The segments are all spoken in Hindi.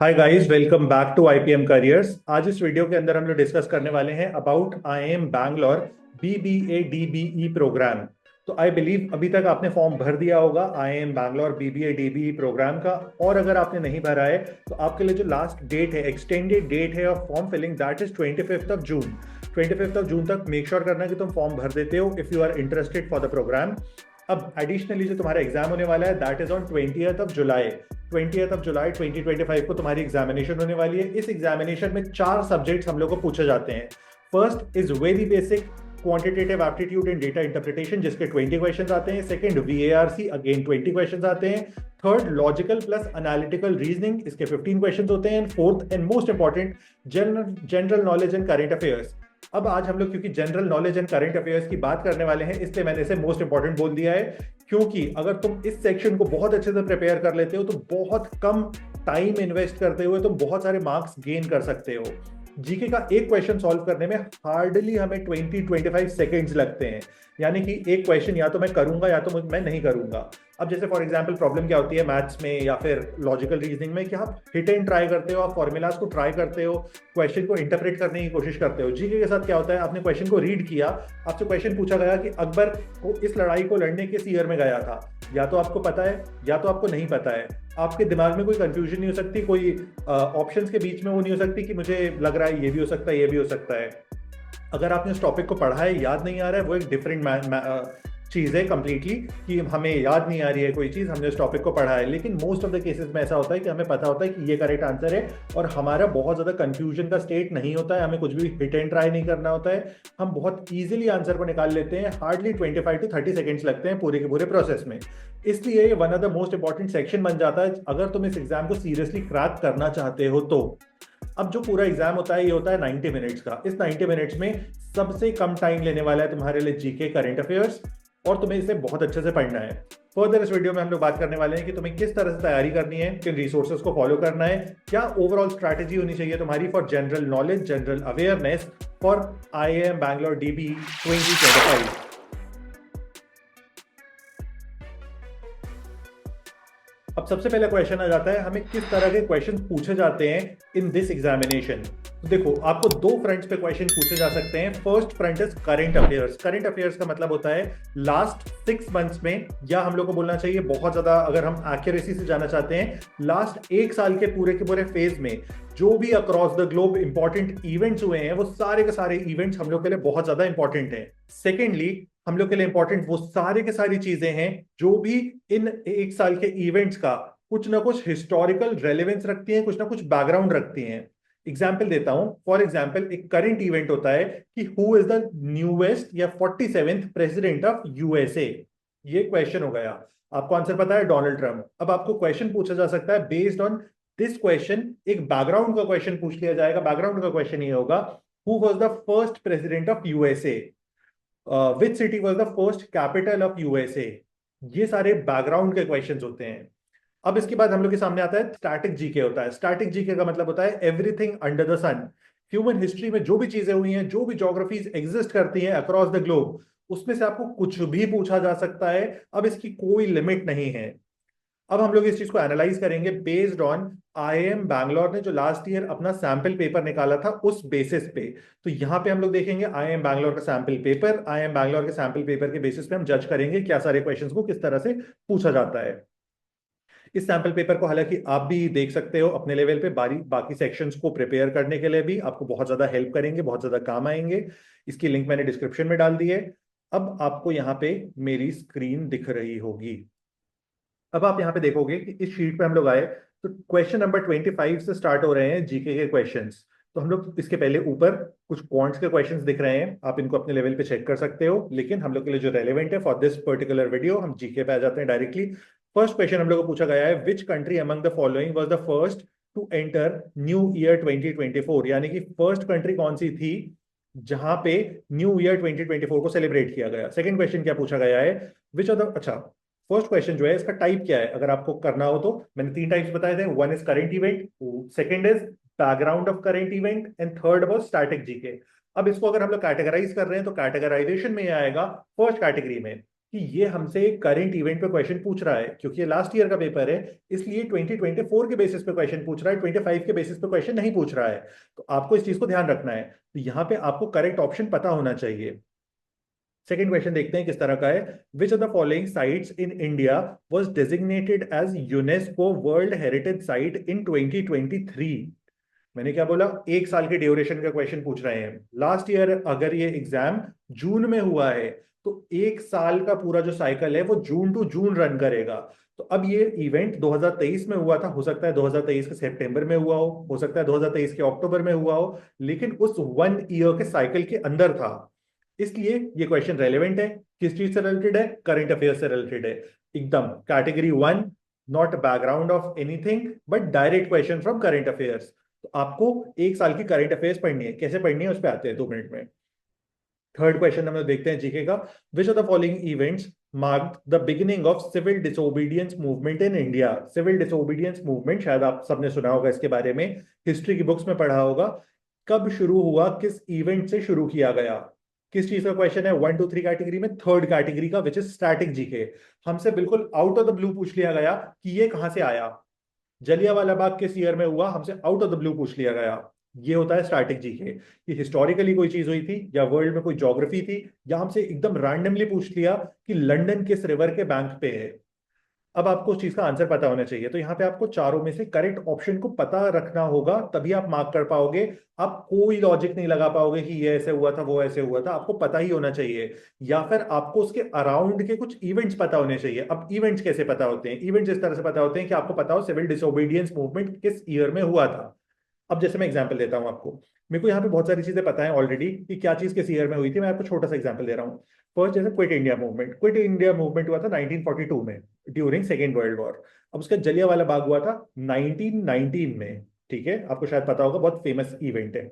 Hi guys, welcome back to IPM careers. आज इस वीडियो के अंदर हम लोग डिस्कस करने वाले हैं about IIM Bangalore BBA DBE program. तो आई बिलीव अभी तक आपने फॉर्म भर दिया होगा IIM Bangalore BBA DBE program का। और अगर आपने नहीं भरा है तो आपके लिए जो लास्ट डेट है, एक्सटेंडेड डेट है of form filling, that is 25 of June. 25 of June तक मेक श्योर करना कि तुम फॉर्म भर देते हो if you are interested for the program. अब एडिशनली जो तुम्हारा एग्जाम होने वाला है that is on 20th of July. 20th of July 2025 को तुम्हारी एग्जामिनेशन होने वाली है। इस एग्जामिनेशन में चार सब्जेक्ट्स हम लोग को पूछे जाते हैं। First is very basic quantitative aptitude in data interpretation, जिसके 20 क्वेश्चन आते हैं। सेकंड वीएआरसी, अगेन 20 क्वेश्चन आते हैं। Third logical plus analytical reasoning, इसके 15 क्वेश्चन होते हैं। Fourth and most important general knowledge and current affairs. अब आज हम लोग क्योंकि general knowledge and current affairs की बात करने वाले हैं, इसलिए मैंने इसे मोस्ट इंपॉर्टेंट बोल दिया है। क्योंकि अगर तुम इस सेक्शन को बहुत अच्छे से प्रिपेयर कर लेते हो तो बहुत कम टाइम इन्वेस्ट करते हुए तुम बहुत सारे मार्क्स गेन कर सकते हो। जीके का एक क्वेश्चन सॉल्व करने में हार्डली हमें 20-25 सेकेंड्स लगते हैं। यानी कि एक क्वेश्चन या तो मैं करूंगा या तो मैं नहीं करूंगा। अब जैसे फॉर एग्जांपल प्रॉब्लम क्या होती है मैथ्स में या फिर लॉजिकल रीजनिंग में कि आप हिट एंड ट्राई करते हो, आप फॉर्मूलाज को ट्राई करते हो, क्वेश्चन को इंटरप्रेट करने की कोशिश करते हो। जीके के साथ क्या होता है, आपने क्वेश्चन को रीड किया, आपसे क्वेश्चन पूछा गया कि अकबर को इस लड़ाई को लड़ने किस ईयर में गया था। या तो आपको पता है या तो आपको नहीं पता है। आपके दिमाग में कोई कंफ्यूजन नहीं हो सकती, कोई ऑप्शंस के बीच में वो नहीं हो सकती कि मुझे लग रहा है ये भी हो सकता है ये भी हो सकता है। अगर आपने उस टॉपिक को पढ़ा है, याद नहीं आ रहा है, वो एक डिफरेंट चीज़ है कंप्लीटली, कि हमें याद नहीं आ रही है कोई चीज़, हमने उस टॉपिक को पढ़ा है। लेकिन मोस्ट ऑफ द केसेस में ऐसा होता है कि हमें पता होता है कि ये करेक्ट आंसर है और हमारा बहुत ज़्यादा कंफ्यूजन का स्टेट नहीं होता है, हमें कुछ भी हिट एंड ट्राई नहीं करना होता है। हम बहुत ईजिली आंसर को निकाल लेते हैं। हार्डली 25 to 30 सेकेंड्स लगते हैं पूरे के पूरे प्रोसेस में। इसलिए ये one of the most important section बन जाता है अगर तुम इस एग्जाम को सीरियसली क्रैक करना चाहते हो तो। अब जो पूरा एग्जाम होता है ये होता है 90 मिनट्स का। इस 90 मिनट्स में सबसे कम टाइम लेने वाला है तुम्हारे लिए जीके करंट अफेयर्स, और तुम्हें इसे बहुत अच्छे से पढ़ना है। फर्दर इस वीडियो में हम लोग बात करने वाले हैं कि तुम्हें किस तरह से तैयारी करनी है, किन रिसोर्सेज को फॉलो करना है, क्या ओवरऑल स्ट्रैटेजी होनी चाहिए तुम्हारी for general knowledge, general awareness for IIM Bangalore DB 2025। अब सबसे पहला क्वेश्चन आ जाता है, हमें किस तरह के क्वेश्चन पूछे जाते हैं इन दिस एग्जामिनेशन। तो देखो, आपको दो फ्रंट्स पे क्वेश्चन पूछे जा सकते हैं। First front is current affairs. Current affairs का मतलब होता है लास्ट 6 मंथ्स में, या हम लोग को बोलना चाहिए बहुत ज्यादा अगर हम एक्यूरेसी से जाना चाहते हैं, लास्ट 1 साल के पूरे फेज में जो भी across the globe important events हुए हैं, वो सारे के सारे इवेंट्स हम लोग के लिए बहुत ज्यादा इंपॉर्टेंट हैं। सेकेंडली, हम लोग के लिए इंपॉर्टेंट वो सारे के सारी चीजें हैं जो भी इन 1 साल के इवेंट्स का कुछ ना कुछ हिस्टोरिकल रेलेवेंस रखती हैं, कुछ ना कुछ बैकग्राउंड रखती हैं। एग्जाम्पल देता हूं, फॉर एग्जाम्पल एक करंट इवेंट होता है कि हु इज द न्यूएस्ट या 47th प्रेसिडेंट ऑफ यूएसए। ये क्वेश्चन हो गया। आपको आंसर पता है, डोनाल्ड ट्रंप। अब आपको क्वेश्चन पूछा जा सकता है बेस्ड ऑन दिस क्वेश्चन, एक बैकग्राउंड का क्वेश्चन पूछ लिया जाएगा। बैकग्राउंड का क्वेश्चन ये होगा, who was the first president of USA, which city was the first capital of USA. ये सारे बैकग्राउंड के क्वेश्चंस होते हैं। अब इसके बाद हम लोग के सामने आता है स्टैटिक जीके होता है। स्टैटिक जीके का मतलब होता है everything under the sun. Human history में जो भी चीजें हुई हैं, जो भी ज्योग्राफीज एग्जिस्ट करती हैं अक्रॉस द ग्लोब, उसमें से आपको कुछ भी पूछा जा सकता है। अब इसकी कोई लिमिट नहीं है। अब हम लोग इस चीज को एनालाइज करेंगे बेस्ड ऑन आईएम बैंगलोर ने जो लास्ट ईयर अपना सैंपल पेपर निकाला था उस बेसिस पे। तो यहां पे हम लोग देखेंगे आईएम बैंगलोर का सैंपल पेपर। आईएम बैंगलोर के सैंपल पेपर के बेसिस पे हम जज करेंगे क्या सारे क्वेश्चंस को किस तरह से पूछा जाता है। इस सैंपल पेपर को हालांकि आप भी देख सकते हो अपने लेवल पे, बाकी सेक्शंस को प्रिपेयर करने के लिए भी आपको बहुत ज्यादा हेल्प करेंगे, बहुत ज्यादा काम आएंगे। इसकी लिंक मैंने डिस्क्रिप्शन में डाल दी है। अब आपको यहाँ पे मेरी स्क्रीन दिख रही होगी। अब आप यहाँ पे देखोगे कि इस शीट पे हम लोग आए तो क्वेश्चन नंबर 25 से स्टार्ट हो रहे हैं जीके के क्वेश्चंस। तो हम लोग इसके पहले ऊपर कुछ क्वांट्स के क्वेश्चंस दिख रहे हैं, आप इनको अपने लेवल पे चेक कर सकते हो। लेकिन हम लोग के लिए जो रेलेवेंट है फॉर दिस पर्टिकुलर वीडियो, हम जीके पे आ जाते हैं डायरेक्टली। फर्स्ट क्वेश्चन हम लोग को पूछा गया है, which country among the following was the first to enter new year 2024। यानी कि फर्स्ट कंट्री कौन सी थी जहां पे न्यू ईयर 2024 को सेलिब्रेट किया गया। सेकंड क्वेश्चन क्या पूछा गया है, विच ऑफ द, अच्छा, फर्स्ट क्वेश्चन जो है इसका टाइप क्या है अगर आपको करना हो तो। मैंने 3 टाइप्स बताए थे, one is current event, second is background of current event, and third was static GK. अब इसको अगर हम लोग कैटेगराइज कर रहे हैं तो कैटेगराइजेशन में ये आएगा फर्स्ट कैटेगरी में। कि ये हमसे करंट इवेंट पे क्वेश्चन पूछ रहा है, क्योंकि ये लास्ट ईयर का पेपर है, इसलिए 2024 के बेसिस पे क्वेश्चन पूछ रहा है, 25 के बेसिस पे क्वेश्चन नहीं पूछ रहा है। तो आपको इस चीज को ध्यान रखना है। तो यहाँ पे आपको करेक्ट ऑप्शन पता होना चाहिए। सेकेंड क्वेश्चन देखते हैं किस तरह का है। Which of the following sites in India was designated as UNESCO world heritage site in 2023? मैंने क्या बोला, एक साल के ड्यूरेशन का क्वेश्चन पूछ रहे हैं। लास्ट ईयर अगर ये एग्जाम जून में हुआ है, तो एक साल का पूरा जो साइकिल है वो जून टू जून रन करेगा। तो अब ये इवेंट 2023 में हुआ था, हो सकता है 2023 के सितंबर में हुआ हो सकता है 2023 के अक्टूबर में हुआ हो, लेकिन उस 1 ईयर के साइकिल के अंदर था। इसलिए ये क्वेश्चन रेलेवेंट है। किस चीज से रिलेटेड है? करंट अफेयर से रिलेटेड है, एकदम category 1, not background of anything but direct question from current affairs. तो आपको एक साल की करंट अफेयर्स पढ़नी है। कैसे पढ़नी है उस पर आते हैं 2 मिनट में। थर्ड क्वेश्चन हम लोग देखते हैं जीके का। Which of the following events marked the beginning of civil disobedience movement in India? Civil disobedience movement शायद आप सबने सुना होगा इसके बारे में, हिस्ट्री की बुक्स में पढ़ा होगा। कब शुरू हुआ, किस इवेंट से शुरू किया गया? किस चीज का क्वेश्चन है? 1 2 3 कैटेगरी में थर्ड कैटेगरी का, विच इज स्टैटिक जीके। हमसे बिल्कुल आउट ऑफ द ब्लू पूछ लिया गया कि ये कहां से आया। जलियांवाला बाग किस ईयर में हुआ, हमसे आउट ऑफ द ब्लू पूछ लिया गया। ये होता है स्टैटिक जीके। कि हिस्टोरिकली कोई चीज हुई थी, या वर्ल्ड में कोई ज्योग्राफी थी, या हमसे एकदम रैंडमली पूछ लिया कि लंदन किस रिवर के बैंक पे है। अब आपको उस चीज का आंसर पता होना चाहिए। तो यहाँ पे आपको चारों में से करेक्ट ऑप्शन को पता रखना होगा, तभी आप मार्क कर पाओगे। आप कोई लॉजिक नहीं लगा पाओगे कि ये ऐसे हुआ था वो ऐसे हुआ था, आपको पता ही होना चाहिए। या फिर आपको उसके अराउंड के कुछ इवेंट्स पता होने चाहिए। अब इवेंट्स कैसे पता होते हैं? इवेंट्स इस तरह से पता होते हैं कि आपको पता हो सिविल डिसोबीडियंस मूवमेंट किस ईयर में हुआ था। अब जैसे मैं एग्जांपल देता हूं आपको, मेरे को यहाँ पे बहुत सारी चीजें पता है ऑलरेडी कि क्या चीज किस ईयर में हुई थी। मैं आपको छोटा सा एग्जांपल दे रहा हूँ। फर्स्ट जैसे quit India movement, quit India movement हुआ था 1942 में, ड्यूरिंग सेकेंड वर्ल्ड वॉर। अब उसका जलियांवाला बाग हुआ था 1919 में। ठीक है, आपको शायद पता होगा, बहुत फेमस इवेंट है।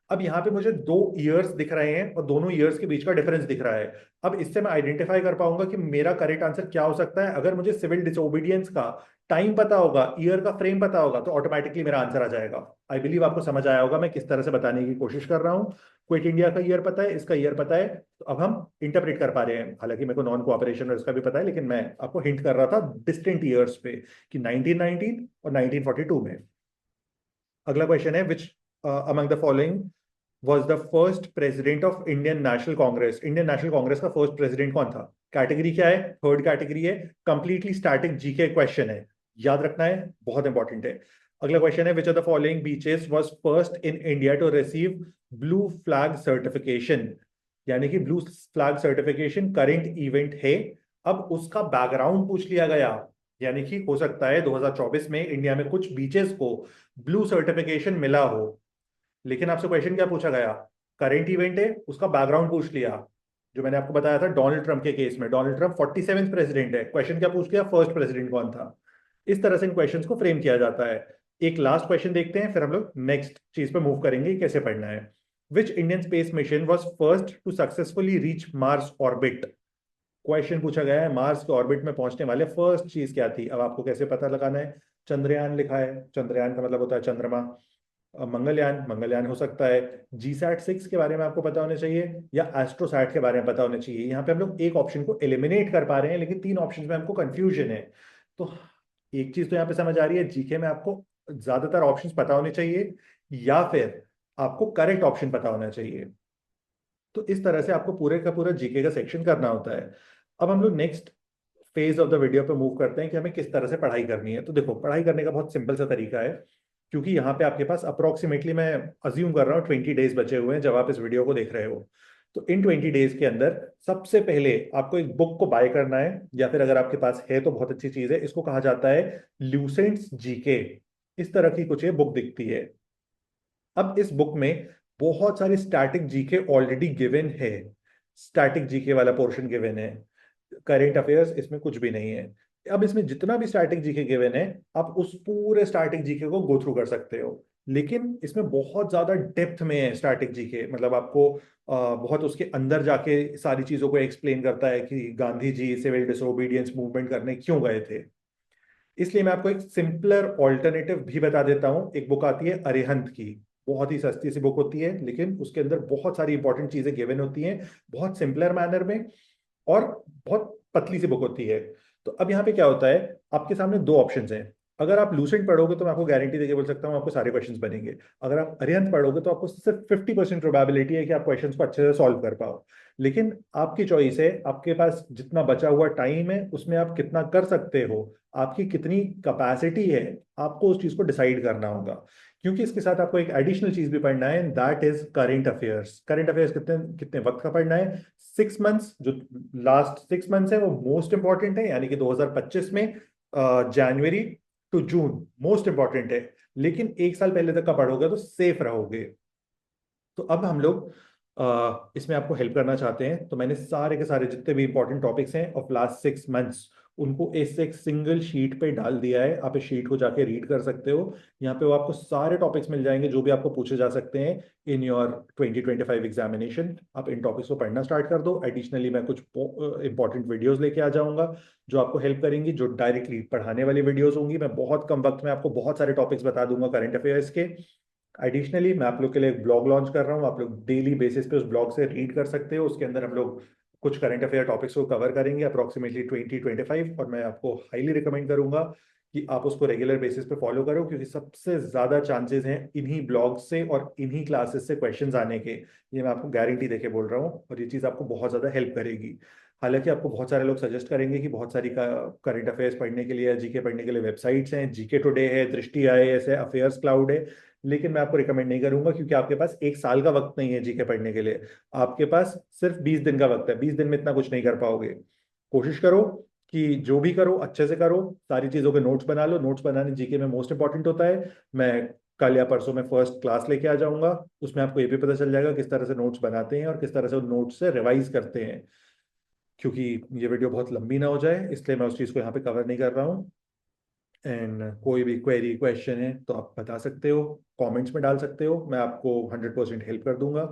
अब यहाँ पे मुझे 2 ईयर्स दिख रहे हैं और दोनों ईयर्स के बीच का डिफरेंस दिख रहा है। अब इससे मैं आइडेंटिफाई कर पाऊंगा कि मेरा करेक्ट आंसर क्या हो सकता है। अगर मुझे सिविल डिसोबीडियंस का टाइम पता होगा, ईयर का फ्रेम पता होगा, तो ऑटोमेटिकली मेरा आंसर आ जाएगा। आई बिलीव आपको समझ आया होगा मैं किस तरह से बताने की कोशिश कर रहा हूँ। क्विट इंडिया का ईयर पता है, इसका ईयर पता है, तो अब हम इंटरप्रेट कर पा रहे हैं। हालांकि मेरे को नॉन कोऑपरेशन और इसका भी पता है, लेकिन मैं आपको हिंट कर रहा था डिस्टेंट ईयर्स पे कि 1919 और 1942 में। अगला क्वेश्चन है, which among the following was the first president of Indian national Congress? Indian national Congress का फर्स्ट प्रेसिडेंट कौन था? कैटेगरी क्या है? थर्ड कैटेगरी है, कंप्लीटली स्टैटिक जीके क्वेश्चन है, याद रखना है, बहुत इंपॉर्टेंट है। अगला क्वेश्चन है, which of the following beaches was first in India to receive blue flag certification? यानी कि blue flag certification current event है। अब उसका बैकग्राउंड पूछ लिया गया, यानी कि हो सकता है 2024 में इंडिया में कुछ बीचेस को ब्लू सर्टिफिकेशन मिला हो। लेकिन आपसे क्वेश्चन क्या पूछा गया? करंट इवेंट है, उसका बैकग्राउंड पूछ लिया। जो मैंने आपको बताया था डोनाल्ड ट्रंप के केस में, डोनाल्ड ट्रंप 47th प्रेसिडेंट है, क्वेश्चन क्या पूछ लिया? फर्स्ट प्रेसिडेंट कौन था? इस तरह से इन क्वेश्चंस को फ्रेम किया जाता है। एक लास्ट क्वेश्चन देखते हैं, फिर हम लोग नेक्स्ट चीज पे मूव करेंगे कैसे पढ़ना है। Which Indian space mission was first to successfully reach Mars orbit? Question पूछा गया है मार्स के ऑर्बिट में पहुंचने वाले फर्स्ट चीज क्या थी। अब आपको कैसे पता लगाना है? चंद्रयान लिखा है, चंद्रयान का मतलब होता है चंद्रमा। मंगलयान, मंगलयान हो सकता है। GSAT 6 के बारे में आपको पता होना चाहिए, या एस्ट्रोसैट के बारे में पता होना चाहिए। यहाँ पे हम लोग एक ऑप्शन को एलिमिनेट कर पा रहे हैं, लेकिन 3 ऑप्शन में हमको कंफ्यूजन है। तो एक चीज तो यहाँ पे समझ आ रही है, जीके में आपको ज्यादातर ऑप्शंस पता होने चाहिए, या फिर आपको करेक्ट ऑप्शन पता होना चाहिए। तो इस तरह से आपको पूरे का पूरा जीके का सेक्शन करना होता है। अब हम लोग next phase of the video पे मूव करते हैं कि हमें किस तरह से पढ़ाई करनी है। तो देखो, पढ़ाई करने का बहुत सिंपल सा तरीका है, क्योंकि यहाँ पे आपके पास अप्रोक्सीमेटली, मैं अज्यूम कर रहा हूँ, 20 डेज बचे हुए हैं जब आप इस वीडियो को देख रहे हो। तो इन 20 डेज के अंदर सबसे पहले आपको एक बुक को बाय करना है, या फिर अगर आपके पास है तो बहुत अच्छी चीज है। इसको कहा जाता है ल्यूसेंट्स जीके। इस तरह की कुछ ये बुक दिखती है। अब इस बुक में बहुत सारी स्टैटिक जीके ऑलरेडी गिवन है, स्टैटिक जीके वाला पोर्शन गिवन है। करेंट अफेयर्स इसमें कुछ भी नहीं है। अब इसमें जितना भी स्टैटिक जीके गिवन है, आप उस पूरे स्टैटिक जीके को गो थ्रू कर सकते हो। लेकिन इसमें बहुत ज्यादा डेप्थ में है स्टैटिक जीके, मतलब आपको बहुत उसके अंदर जाके सारी चीजों को एक्सप्लेन करता है कि Gandhi ji civil disobedience movement करने क्यों गए थे। इसलिए मैं आपको एक सिंपलर ऑल्टरनेटिव भी बता देता हूं। एक बुक आती है अरिहंत की, बहुत ही सस्ती सी बुक होती है, लेकिन उसके अंदर बहुत सारी इंपॉर्टेंट चीजें गिवन होती हैं, बहुत सिंपलर मैनर में, और बहुत पतली सी बुक होती है। तो अब यहाँ पे क्या होता है, आपके सामने दो ऑप्शंस हैं। अगर आप लूसेंट पढ़ोगे तो मैं आपको गारंटी देके बोल सकता हूँ आपको सारे क्वेश्चंस बनेंगे। अगर आप अरिहंत पढ़ोगे तो आपको सिर्फ 50% प्रोबेबिलिटी है कि आप क्वेश्चंस को अच्छे से सॉल्व कर पाओ। लेकिन आपकी चॉइस है, आपके पास जितना बचा हुआ टाइम है उसमें आप कितना कर सकते हो, आपकी कितनी कैपेसिटी है, आपको उस चीज को डिसाइड करना होगा। क्योंकि इसके साथ आपको एक एडिशनल चीज भी पढ़ना है, that is current affairs. Current affairs कितने कितने वक्त का पढ़ना है? 6 मंथ्स। जो लास्ट 6 मंथ्स है वो मोस्ट इंपॉर्टेंट है, यानी कि 2025 में जनवरी टू जून मोस्ट इंपॉर्टेंट है। लेकिन एक साल पहले तक का पढ़ोगे तो सेफ रहोगे। तो अब हम लोग इसमें आपको हेल्प करना चाहते हैं। तो मैंने सारे के सारे जितने भी इंपॉर्टेंट टॉपिक्स हैं ऑफ लास्ट 6 मंथ्स उनको इस एक सिंगल शीट पे डाल दिया है। आप इस शीट को जाके रीड कर सकते हो। यहाँ पे वो आपको सारे टॉपिक्स मिल जाएंगे जो भी आपको पूछे जा सकते हैं इन योर 2025 एग्जामिनेशन। आप इन टॉपिक्स को पढ़ना स्टार्ट कर दो। एडिशनली मैं कुछ इंपॉर्टेंट वीडियोस लेके आ जाऊंगा जो आपको हेल्प करेंगी, जो डायरेक्टली पढ़ाने वाली वीडियोस होंगी। मैं बहुत कम वक्त में आपको बहुत सारे टॉपिक्स बता दूंगा करंट अफेयर्स के। एडिशनली मैं आप लोग के लिए एक ब्लॉग लॉन्च कर रहा हूँ, आप लोग डेली बेसिस पे उस ब्लॉग से रीड कर सकते हो। उसके अंदर हम लोग कुछ करंट अफेयर टॉपिक्स को कवर करेंगे अप्रोक्सीमेटली 2025, और मैं आपको हाईली रिकमेंड करूंगा कि आप उसको रेगुलर बेसिस पे फॉलो करो, क्योंकि सबसे ज्यादा चांसेस हैं इन्हीं ब्लॉग से और इन्हीं क्लासेस से क्वेश्चंस आने के। ये मैं आपको गारंटी देके बोल रहा हूँ, और ये चीज़ आपको बहुत ज़्यादा हेल्प करेगी। हालांकि आपको बहुत सारे लोग सजेस्ट करेंगे कि बहुत सारी करंट अफेयर्स पढ़ने के लिए या जीके पढ़ने के लिए वेबसाइट्स हैं, जीके टुडे है, दृष्टि आईएएस है, अफेयर्स क्लाउड है। लेकिन मैं आपको रिकमेंड नहीं करूंगा, क्योंकि आपके पास एक साल का वक्त नहीं है जीके पढ़ने के लिए। आपके पास सिर्फ 20 दिन का वक्त है, 20 दिन में इतना कुछ नहीं कर पाओगे। कोशिश करो कि जो भी करो अच्छे से करो, सारी चीजों के नोट्स बना लो। नोट्स बनाने जीके में मोस्ट इंपॉर्टेंट होता है। मैं कल या परसों में फर्स्ट क्लास लेके आ जाऊंगा, उसमें आपको ये भी पता चल जाएगा किस तरह से नोट्स बनाते हैं और किस तरह से उन नोट्स से रिवाइज करते हैं। क्योंकि ये वीडियो बहुत लंबी ना हो जाए इसलिए मैं उस चीज़ को यहाँ पे कवर नहीं कर रहा हूँ। एंड कोई भी क्वेरी क्वेश्चन है तो आप बता सकते हो, कमेंट्स में डाल सकते हो, मैं आपको 100% हेल्प कर दूंगा।